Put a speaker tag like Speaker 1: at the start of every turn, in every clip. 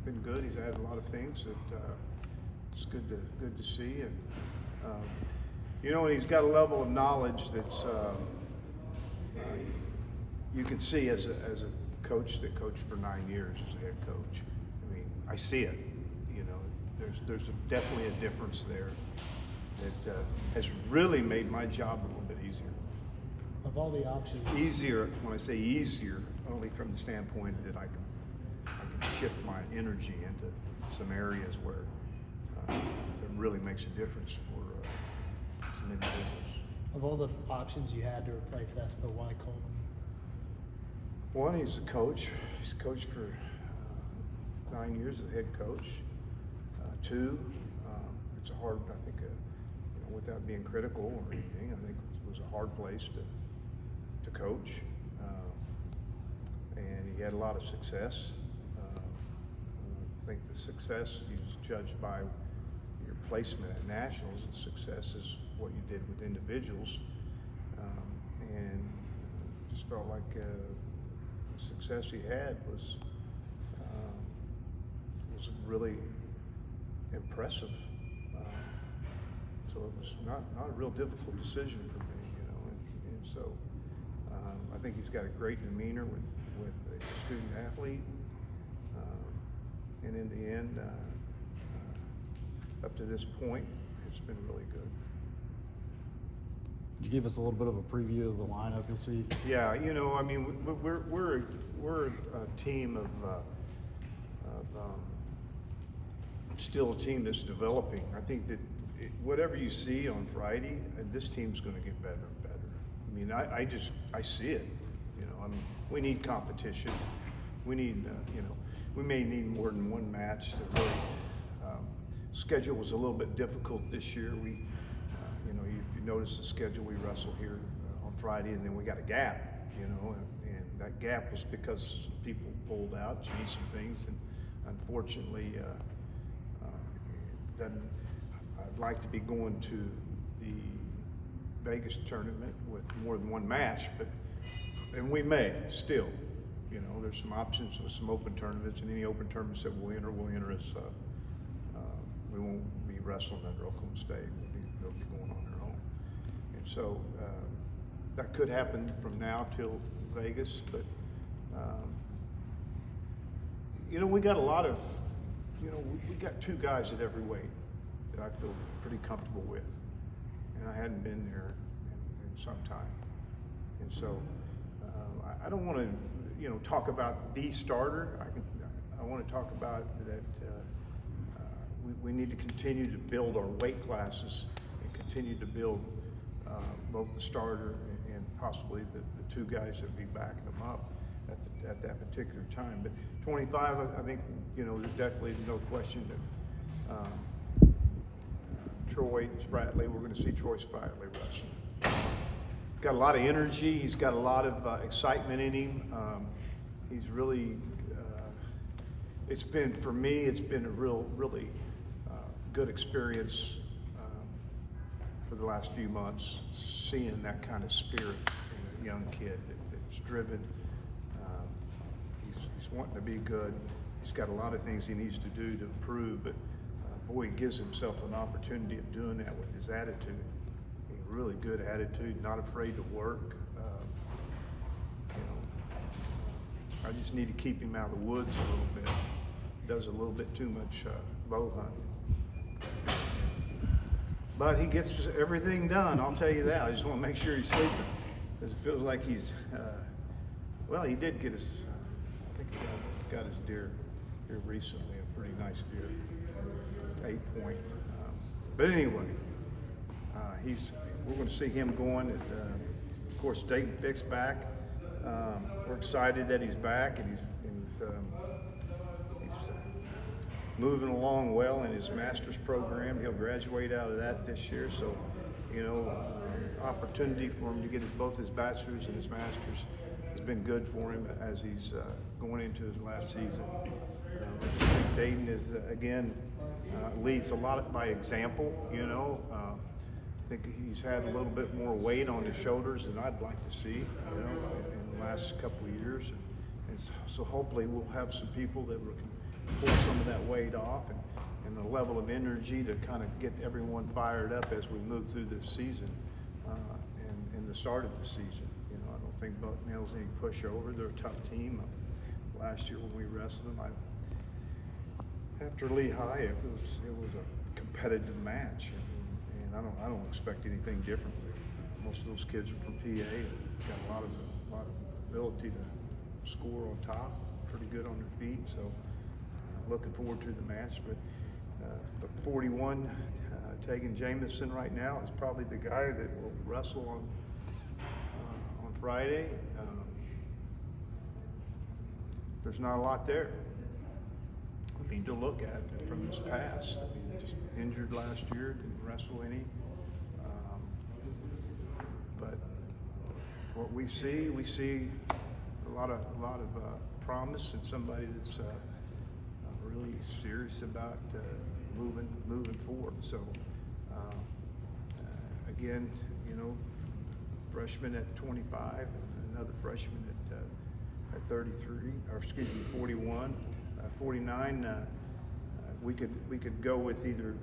Speaker 1: been good. He's added a lot of things that it's good to see, and you know, he's got a level of knowledge that's you can see as a coach that coached for 9 years as a head coach. I mean, I see it. You know, there's definitely a difference there that has really made my job a little bit easier.
Speaker 2: Of all the options,
Speaker 1: Easier, when I say easier, only from the standpoint that I can shift my energy into some areas where it really makes a difference for some individuals.
Speaker 2: of all the options you had to replace Espo, why Colton?
Speaker 1: One, he's a coach. He's coached for 9 years as a head coach. Two, it's a hard, I think, you know, without being critical or anything, I think it was a hard place to coach. And he had a lot of success. I think the success is judged by your placement at nationals, and success is what you did with individuals. And just felt like the success he had was really impressive. So it was not a real difficult decision for me, you know. And so I think he's got a great demeanor with a student athlete. And in the end, up to this point, it's been really good.
Speaker 3: Could you give us a little bit of a preview of the lineup you'll see?
Speaker 1: Yeah, you know, I mean, we're a team of still a team that's developing. I think that whatever you see on Friday, this team's going to get better and better. I mean, I see it. You know, I mean, we need competition. We need, you know, we may need more than one match to really. Schedule was a little bit difficult this year. We, you know, if you notice the schedule, we wrestle here on Friday, and then we got a gap. You know, and that gap was because people pulled out, changed some things, and unfortunately, I'd like to be going to the Vegas tournament with more than one match, and we may still. You know, there's some options with some open tournaments, and any open tournaments that we'll enter as we won't be wrestling under Oklahoma State. They'll be going on their own. And so that could happen from now till Vegas, but you know, we got a lot of, you know, we got two guys at every weight that I feel pretty comfortable with, and I hadn't been there in some time. And so I don't want to, you know, talk about the starter. I want to talk about that we need to continue to build our weight classes and continue to build both the starter and possibly the two guys that will be backing them up at that particular time. But 25, I think, you know, there's definitely no question that Troy Spratley, we're going to see Troy Spratley wrestling. Got a lot of energy. He's got a lot of excitement in him. He's really, it's been, for me, it's been a really good experience for the last few months, seeing that kind of spirit in a young kid that's driven. He's wanting to be good. He's got a lot of things he needs to do to improve, but boy, he gives himself an opportunity of doing that with his attitude. A really good attitude, not afraid to work. You know, I just need to keep him out of the woods a little bit. He does a little bit too much bow hunting. But he gets everything done, I'll tell you that. I just want to make sure he's sleeping, because it feels like he's, well, he did get his, I think he got his deer here recently, a pretty nice deer, 8-point. But anyway, we're going to see him going. Of course, Dayton Fick's back. We're excited that he's back, and he's moving along well in his master's program. He'll graduate out of that this year. So, you know, opportunity for him to get both his bachelor's and his master's has been good for him as he's going into his last season. I think Dayton is, again, leads a lot by example, you know. I think he's had a little bit more weight on his shoulders than I'd like to see, you know, in the last couple of years. And so hopefully we'll have some people that can pull some of weight off, and the level of energy to kind of get everyone fired up as we move through this season and the start of the season. You know, I don't think Bucknell's any pushover. They're a tough team. Last year when we wrestled them, after Lehigh, it was a competitive match, and I don't expect anything different. Most of those kids are from PA and got a lot of ability to score on top, pretty good on their feet. So looking forward to the match. But the 41, Tegan Jamison right now is probably the guy that will wrestle on Friday. There's not a lot there. I mean, to look at from his past. I mean, just injured last year, didn't wrestle any. But what we see a lot of promise in somebody that's really serious about moving forward. So again, you know, freshman at 25, and another freshman at 33, or excuse me, 41. 49, we could go with either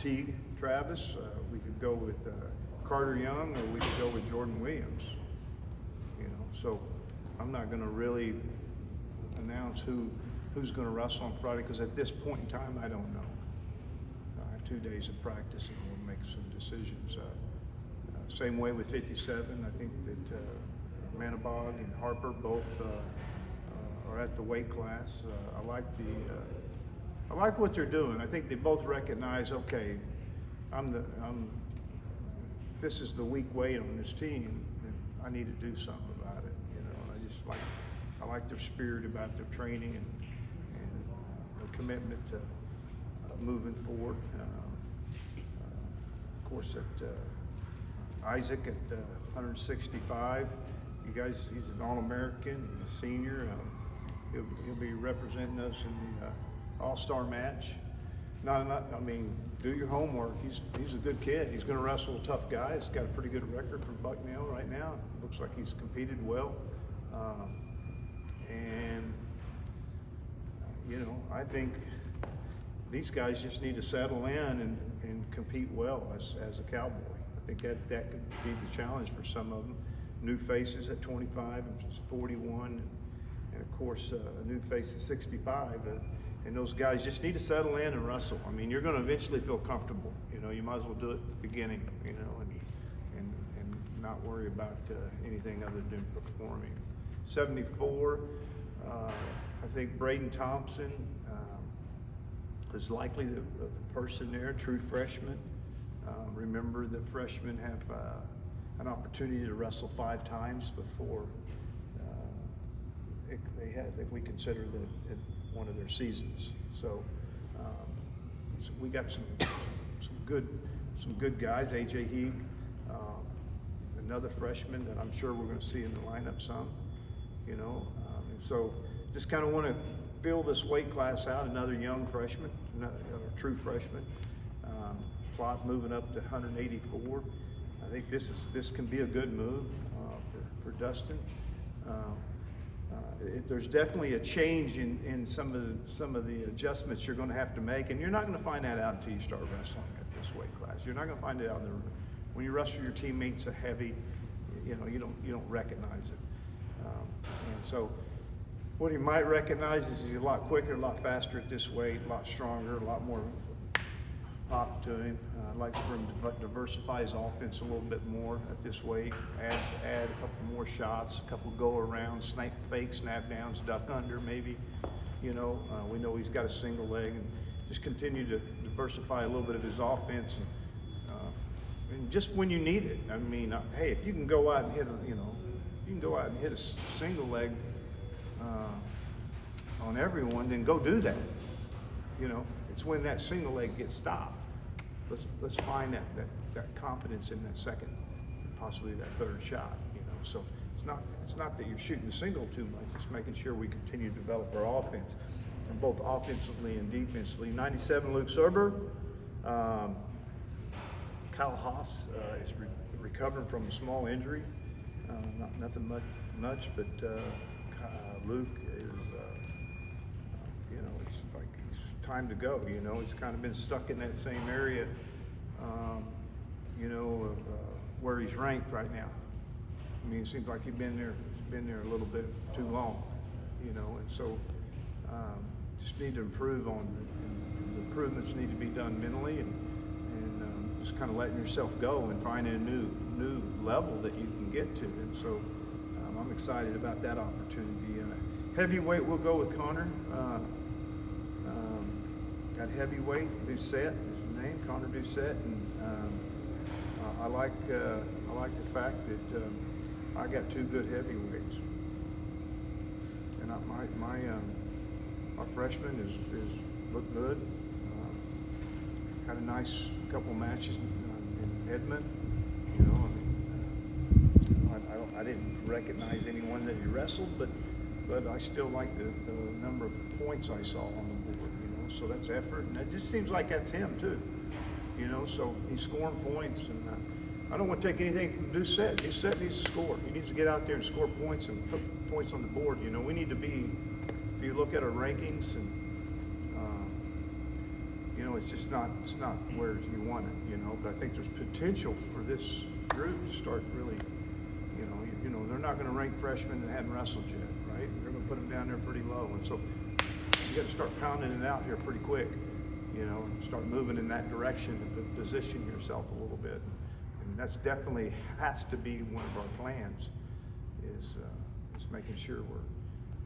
Speaker 1: Teague Travis, we could go with Carter Young, or we could go with Jordan Williams. You know, so I'm not going to really announce who's going to wrestle on Friday, because at this point in time, I don't know. I have 2 days of practice, and we'll make some decisions. Same way with 57. I think that Manabog and Harper both are at the weight class. I like what they're doing. I think they both recognize, okay, this is the weak weight on this team, and I need to do something about it. You know, I like their spirit about their training and their commitment to moving forward. Of course, at Isaac at 165, you guys, he's an All-American, he's a senior. He'll be representing us in the All-Star match. I mean, do your homework. He's a good kid. He's going to wrestle a tough guy. He's got a pretty good record for Bucknell right now. Looks like he's competed well. And you know, I think these guys just need to settle in and compete well as a Cowboy. I think that could be the challenge for some of them. New faces at 25 and just 41. And of course, a new face at 65, and those guys just need to settle in and wrestle. I mean, you're going to eventually feel comfortable. You know, you might as well do it at the beginning. You know, and not worry about anything other than performing. 74, I think Braden Thompson is likely the person there, true freshman. Remember that freshmen have an opportunity to wrestle 5 times before we consider that one of their seasons. So, so we got some good guys. AJ Heeg, another freshman that I'm sure we're going to see in the lineup some. You know, and so just kind of want to fill this weight class out. Another young freshman, a true freshman. Plot moving up to 184. I think this can be a good move for Dustin. There's definitely a change in some of the adjustments you're going to have to make, and you're not going to find that out until you start wrestling at this weight class. You're not going to find it out there. When you wrestle your teammates a heavy, you know, you don't recognize it. And so, what you might recognize is he's a lot quicker, a lot faster at this weight, a lot stronger, a lot more pop to him. I'd like for him to diversify his offense a little bit more at this weight. Add a couple more shots, a couple go around, fake snap downs, duck under maybe. You know, we know he's got a single leg, and just continue to diversify a little bit of his offense. And just when you need it. I mean, hey, if you can go out and hit a single leg on everyone, then go do that. You know, it's when that single leg gets stopped. Let's find that confidence in that second, possibly that third shot. You know, so it's not that you're shooting the single too much. It's making sure we continue to develop our offense, both offensively and defensively. 97, Luke Serber. Kyle Haas is recovering from a small injury. Nothing much, but Luke is it's time to go. You know, he's kind of been stuck in that same area, you know, of where he's ranked right now. I mean, it seems like he's been there a little bit too long, you know, and so just need to improve on the improvements need to be done mentally and just kind of letting yourself go and finding a new level that you can get to. And so I'm excited about that opportunity. Heavyweight, we'll go with Connor. At heavyweight, Doucette is his name, Connor Doucette, and I like the fact that I got two good heavyweights, and my freshman is looked good. Had a nice couple matches in Edmond. You know, I didn't recognize anyone that he wrestled, but I still like the number of points I saw on the board. You know, so that's effort, and it just seems like that's him too. You know, so he's scoring points, and I don't want to take anything from Doucette. Doucette needs to score. He needs to get out there and score points and put points on the board. You know, we need to be. If you look at our rankings and you know, it's not where you want it, you know, but I think there's potential for this group to start really, you know, they're not going to rank freshmen that hadn't wrestled yet, right? They're going to put them down there pretty low, and so you got to start pounding it out here pretty quick, you know, and start moving in that direction and position yourself a little bit. And that's definitely has to be one of our plans, is making sure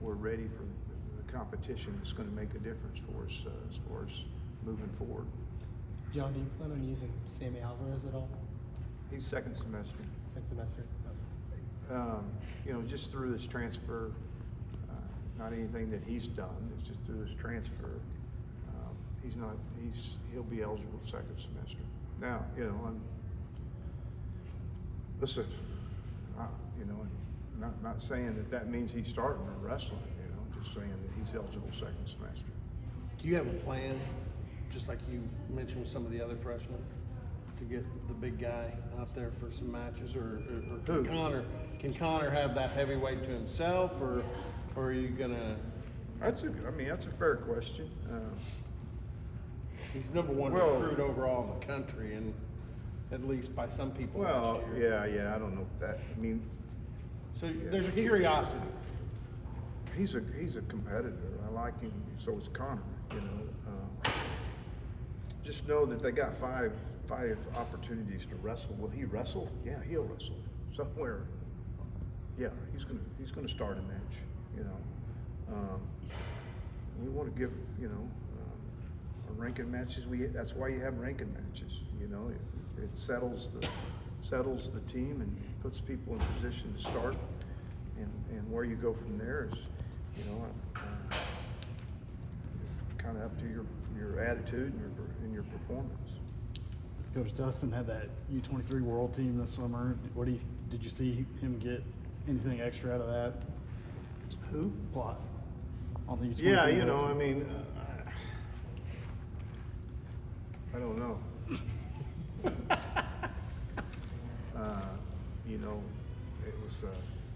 Speaker 1: we're ready for the competition that's going to make a difference for us as far as moving forward.
Speaker 2: John, do you plan on using Sammy Alvarez at all?
Speaker 1: He's second semester.
Speaker 2: Second semester?
Speaker 1: You know, just through his transfer, not anything that he's done, it's just through his transfer. He'll be eligible second semester. Now, you know, listen, you know, not saying that means he's starting or wrestling, you know, just saying that he's eligible second semester.
Speaker 4: Do you have a plan, just like you mentioned with some of the other freshmen, to get the big guy out there for some matches, or can Connor have that heavyweight to himself, or are you gonna?
Speaker 1: That's a fair question.
Speaker 4: He's number one recruit overall in the country, and at least by some people last year.
Speaker 1: Yeah, I don't know that. I mean,
Speaker 4: so there's a curiosity.
Speaker 1: He's a competitor. I like him. So is Connor. You know, just know that they got five opportunities to wrestle. Will he wrestle? Yeah, he'll wrestle somewhere. Yeah, he's gonna start a match. You know, we want to give our ranking matches. That's why you have ranking matches. You know, it settles the team and puts people in position to start. And where you go from there is, you know, it's kind of up to your attitude and your performance.
Speaker 3: Coach Dustin had that U23 World Team this summer. Did you see him get anything extra out of that?
Speaker 1: Who?
Speaker 3: Plot on the U23.
Speaker 1: Yeah, you
Speaker 3: World
Speaker 1: know,
Speaker 3: Team.
Speaker 1: I mean, I don't know. You know, it was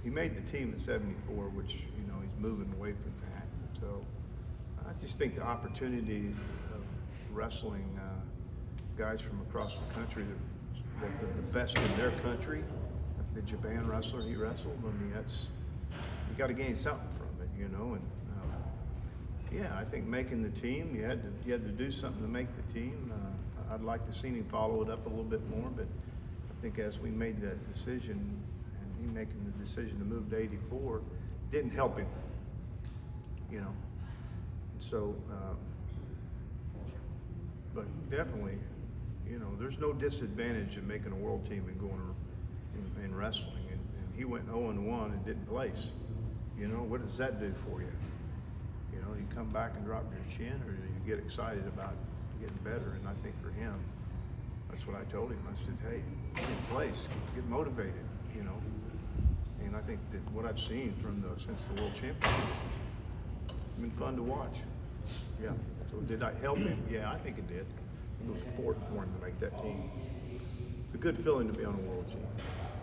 Speaker 1: he made the team at 74, which, you know, he's moving away from that. So I just think the opportunity of wrestling guys from across the country that they're the best in their country. The Japan wrestler he wrestled, I mean, you got to gain something from it, you know. And yeah, I think making the team, you had to do something to make the team. I'd like to see him follow it up a little bit more, but I think as we made that decision, and he making the decision to move to 84, didn't help him, you know. And so, but definitely, you know, there's no disadvantage in making a world team and going in wrestling. And he went 0-1 and didn't place. You know, what does that do for you? You know, you come back and drop your chin, or you get excited about getting better. And I think for him, that's what I told him. I said, hey, get in place, get motivated, you know. And I think that what I've seen since the World Championship, it's been fun to watch. Yeah. So did I help him? Yeah, I think it did. It was important for him to make that team. It's a good feeling to be on a world team.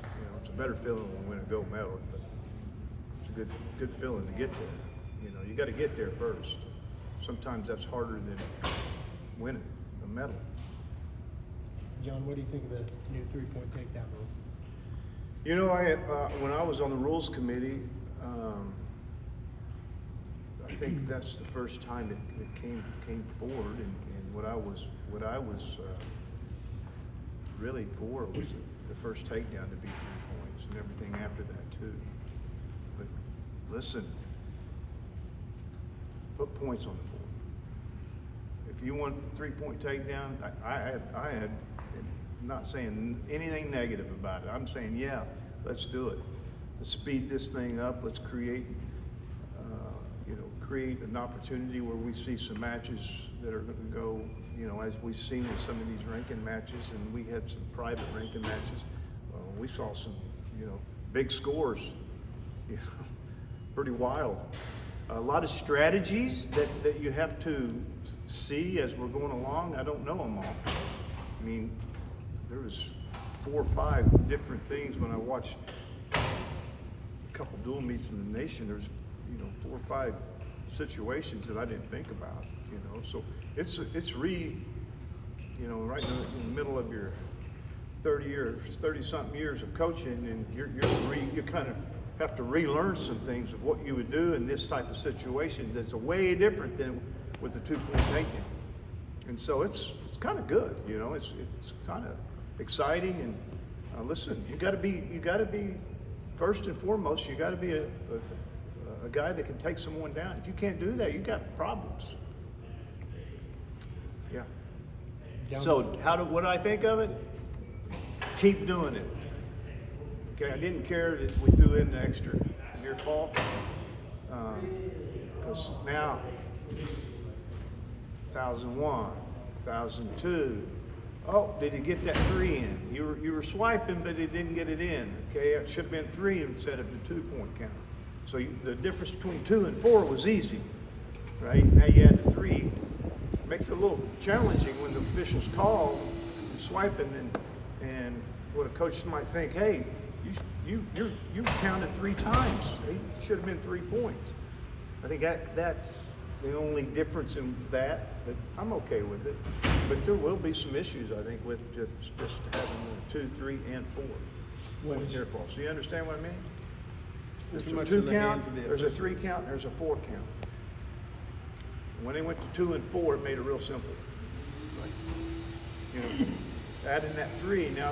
Speaker 1: You know, it's a better feeling when we win a gold medal, but it's a good feeling to get there. You know, you got to get there first. sometimes that's harder than winning a medal.
Speaker 2: John, what do you think of the new three-point takedown rule?
Speaker 1: You know, when I was on the rules committee, I think that's the first time it came forward, and what I was really for was the first takedown to be 3 points, and everything after that too. But listen, put points on the board. If you want 3-point takedown, I had, not saying anything negative about it. I'm saying, yeah, let's do it. Let's speed this thing up. Let's create an opportunity where we see some matches that are going to go, as we've seen in some of these ranking matches, and we had some private ranking matches. We saw some, big scores, pretty wild. A lot of strategies that you have to see as we're going along. I don't know them all. I mean, there was 4 or 5 different things when I watched a couple dual meets in the nation. There's 4 or 5 situations that I didn't think about. So it's right in the middle of your 30-something years of coaching, and you kind of have to relearn some things of what you would do in this type of situation that's way different than with the 2-point takedown. And so it's kind of good, it's kind of exciting. And listen, you got to be first and foremost. You got to be a guy that can take someone down. If you can't do that, you got problems. Yeah. So what do I think of it? Keep doing it. Okay, I didn't care that we threw in the extra near fault, because now 1,001, 1,002. Oh, did he get that 3 in? You were swiping, but he didn't get it in. Okay, it should have been 3 instead of the 2-point count. So the difference between 2 and 4 was easy, right? Now you add the 3. It makes it a little challenging when the officials call swiping, and what a coach might think, hey, you counted 3 times. It should have been 3 points. I think that's the only difference in that, but I'm okay with it. But there will be some issues, I think, with just having the 2, 3, and 4 with near fault. So you understand what I mean? There's a 2 count, there's a 3 count, there's a 4 count. When they went to 2 and 4, it made it real simple. Like, adding that 3, now,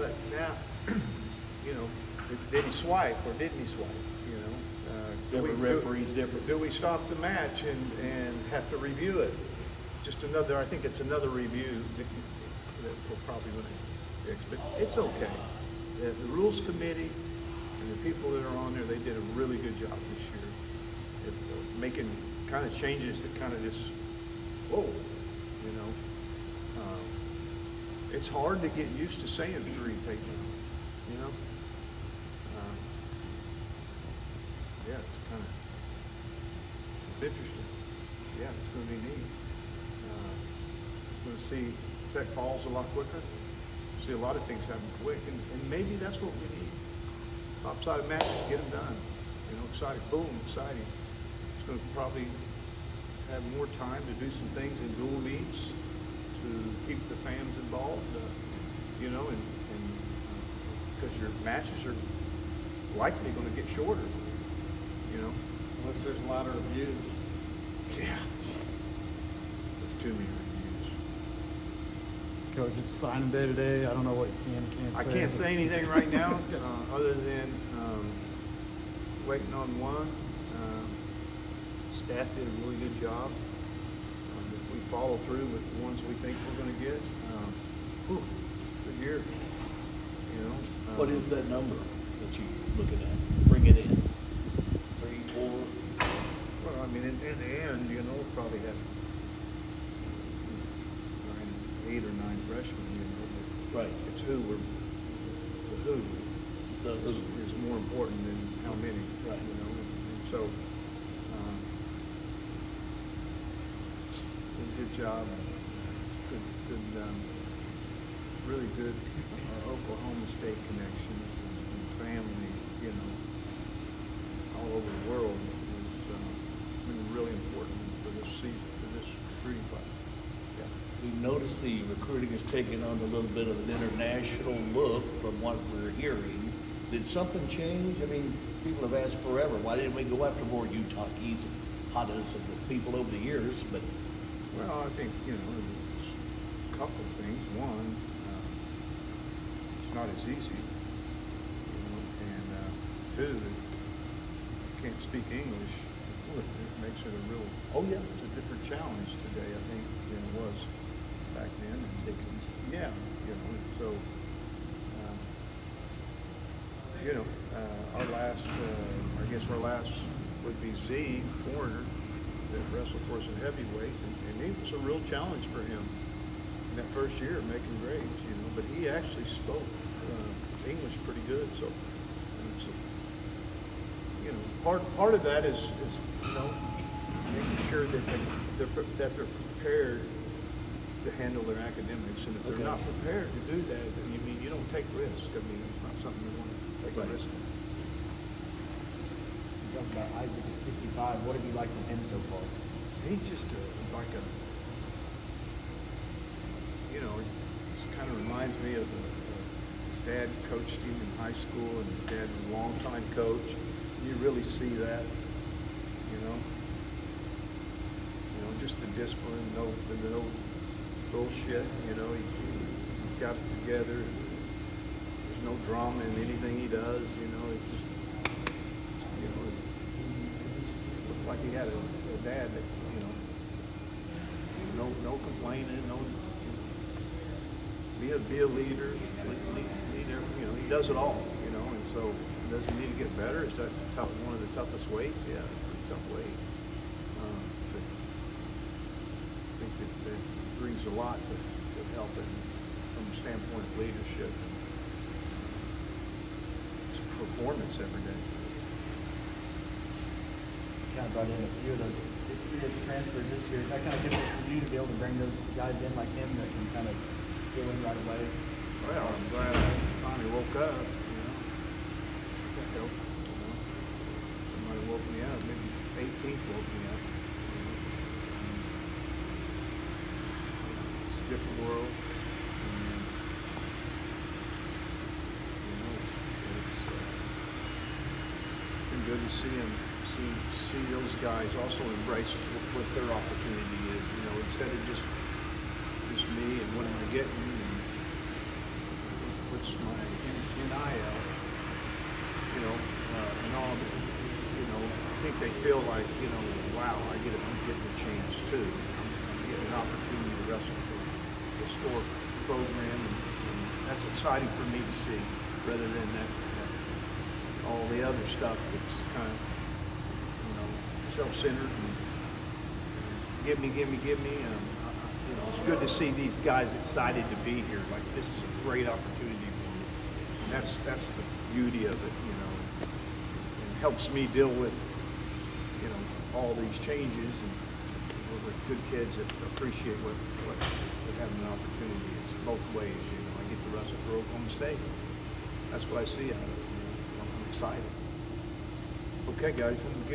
Speaker 1: did he swipe or didn't he swipe?
Speaker 5: Every referee's different.
Speaker 1: Do we stop the match and have to review it? I think it's another review that we're probably going to fix, but it's okay. The rules committee and the people that are on there, they did a really good job this year of making kind of changes that kind of just, whoa, it's hard to get used to saying 3 takedowns, yeah, it's interesting. Yeah, it's going to be neat. Going to see tech falls a lot quicker. See a lot of things happen quick, and maybe that's what we need. Topside matches, get them done. Exciting, boom, exciting. It's going to probably have more time to do some things in dual meets to keep the fans involved, and because your matches are likely going to get shorter,
Speaker 4: Unless there's a lot of reviews.
Speaker 1: Yeah. There's too many reviews.
Speaker 3: Coach, it's signing day today. I don't know what you can and can't say.
Speaker 1: I can't say anything right now, other than waiting on one. Staff did a really good job. If we follow through with the ones we think we're going to get, good year.
Speaker 5: What is that number that you looking at? Bring it in. 3, 4.
Speaker 1: Well, I mean, in the end, probably have 8 or 9 freshmen. But
Speaker 5: Right.
Speaker 1: it's the who is more important than how many.
Speaker 5: Right.
Speaker 1: And so, did a good job. Really good Oklahoma State connections and family, all over the world was been really important for this season, for this
Speaker 5: notice the recruiting has taken on a little bit of an international look from what we're hearing. Did something change? I mean, people have asked forever, why didn't we go after more Utah Keys and Hadas and the people over the years? But
Speaker 1: Well, I think, you know, there's a couple of things. One, it's not as easy, you know, and two, if you can't speak English, it makes it a real,
Speaker 5: oh yeah,
Speaker 1: it's a different challenge today, I think, than it was back then. And,
Speaker 5: 60s.
Speaker 1: Yeah, you know, and so, you know, our last would be Z, Foreigner, that wrestled for us in heavyweight, and it was a real challenge for him in that first year of making grades, you know, but he actually spoke English pretty good, so, it's you know, part of that is, you know, making sure that they're prepared to handle their academics, and if they're
Speaker 5: Okay.
Speaker 1: not prepared to do that, then you don't take risk. I mean, it's not something you want to take a
Speaker 5: Right.
Speaker 1: risk on.
Speaker 6: You talked about Isaac at 65. What have you liked from him so far?
Speaker 1: He's just like a, you know, it kind of reminds me of his dad coached him in high school, and his dad was a longtime coach. You really see that, you know. Just the discipline, no bullshit, you know. He got it together. There's no drama in anything he does, you know. It's just, you know, it looked like he had a dad that, you know, no complaining, no, be a leader, lead, you know, he does it all, you know, and so does he need to get better? Is that one of the toughest weights? Yeah, it's a pretty tough weight. But I think that brings a lot to help it from the standpoint of leadership and performance every day.
Speaker 6: Kind of brought in a few of those experienced transfers this year. Is that kind of different for you to be able to bring those guys in like him that can kind of fill in right away?
Speaker 1: Well, I'm glad I finally woke up, you know. That helped, you know. Somebody woke me up, maybe 18th woke me up. You know. It's a different world. And, you know, it's been good to see them, see those guys also embrace what their opportunity is, you know, instead of just me and what am I getting and what's my NIL, you know, and all, you know, I think they feel like, you know, wow, I'm getting a chance too. I'm getting an opportunity to wrestle for the historic program, and that's exciting for me to see, rather than that all the other stuff that's kind of, you know, self-centered and give me. You know, it's good to see these guys excited to be here. Like, this is a great opportunity for me. And that's the beauty of it, you know. And it helps me deal with, you know, all these changes and with good kids that appreciate what having an opportunity is both ways, you know. I get to wrestle for Oklahoma State. That's what I see out of it, you know. I'm excited. Okay, guys, I'm gonna give